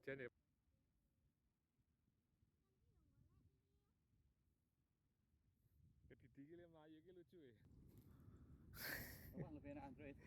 jajan ya. Didi iki le mlayu iki lucu ya. Wah, lebih enak Android.